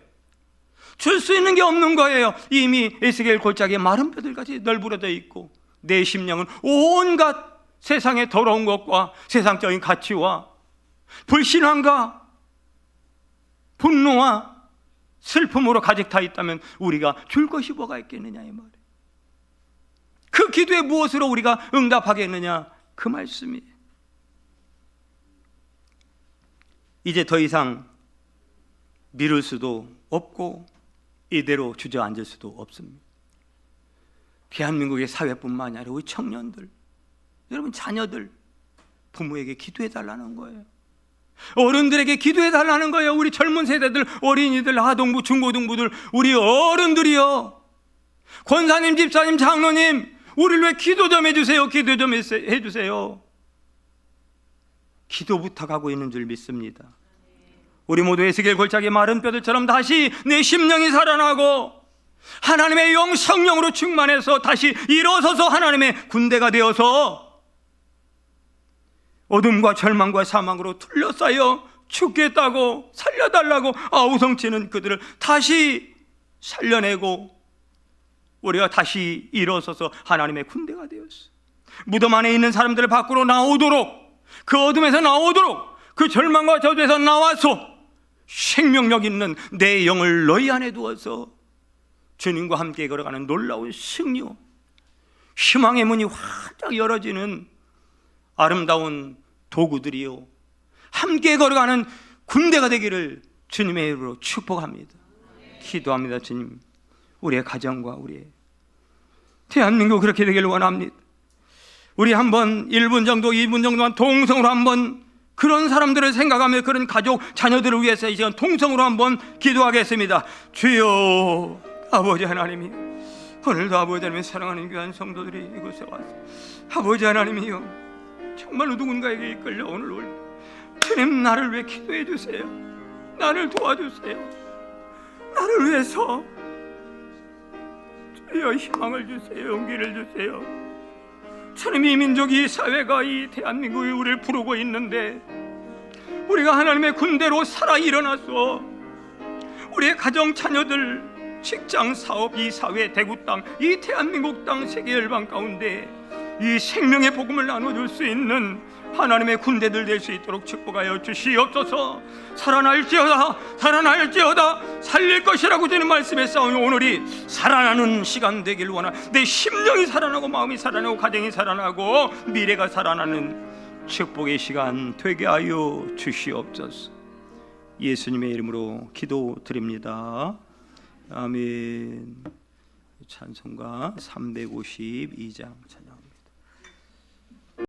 줄 수 있는 게 없는 거예요. 이미 에스겔 골짜기에 마른 뼈들같이 널브러져 있고, 내 심령은 온갖 세상의 더러운 것과 세상적인 가치와 불신앙과 분노와 슬픔으로 가득 타 있다면 우리가 줄 것이 뭐가 있겠느냐 이 말이에요. 그 기도에 무엇으로 우리가 응답하겠느냐, 그 말씀이에요. 이제 더 이상 미룰 수도 없고 이대로 주저앉을 수도 없습니다. 대한민국의 사회뿐만 아니라 우리 청년들, 여러분 자녀들, 부모에게 기도해 달라는 거예요. 어른들에게 기도해 달라는 거예요. 우리 젊은 세대들, 어린이들, 아동부, 중고등부들, 우리 어른들이요, 권사님, 집사님, 장로님, 우리를 왜 기도 좀 해주세요. 기도 좀 해주세요. 기도 부탁하고 있는 줄 믿습니다. 우리 모두 에스겔 골짜기 마른 뼈들처럼 다시 내 심령이 살아나고 하나님의 영 성령으로 충만해서 다시 일어서서 하나님의 군대가 되어서 어둠과 절망과 사망으로 둘러싸여 죽겠다고 살려달라고 아우성치는 그들을 다시 살려내고 우리가 다시 일어서서 하나님의 군대가 되었어. 무덤 안에 있는 사람들을 밖으로 나오도록, 그 어둠에서 나오도록, 그 절망과 저주에서 나와서 생명력 있는 내 영을 너희 안에 두어서 주님과 함께 걸어가는 놀라운 승리요, 희망의 문이 활짝 열어지는 아름다운 도구들이요, 함께 걸어가는 군대가 되기를 주님의 이름으로 축복합니다. 기도합니다. 주님, 우리의 가정과 우리의 대한민국 그렇게 되기를 원합니다. 우리 한번 1분 정도, 2분 정도만 동성으로 한번 그런 사람들을 생각하며 그런 가족, 자녀들을 위해서 이 시간 동성으로 한번 기도하겠습니다. 주여, 아버지 하나님이 오늘도 아버지 하나님의 사랑하는 귀한 성도들이 이곳에 와서 아버지 하나님이요, 정말로 누군가에게 이끌려 오늘 올 주님, 나를 위해 기도해 주세요. 나를 도와주세요. 나를 위해서 주여 희망을 주세요. 용기를 주세요. 주님, 이 민족이, 이 사회가, 이 대한민국이 우리를 부르고 있는데 우리가 하나님의 군대로 살아 일어나서 우리의 가정, 자녀들, 직장, 사업, 이 사회, 대구 땅, 이 대한민국 땅, 세계 열방 가운데 이 생명의 복음을 나눠줄 수 있는 하나님의 군대들 될 수 있도록 축복하여 주시옵소서. 살아날지어다, 살아날지어다, 살릴 것이라고 주는 말씀에 싸우니 오늘이 살아나는 시간 되길 원하. 내 심령이 살아나고 마음이 살아나고 가정이 살아나고 미래가 살아나는 축복의 시간 되게 하여 주시옵소서. 예수님의 이름으로 기도드립니다. 아멘. 찬송가 352장 찬양.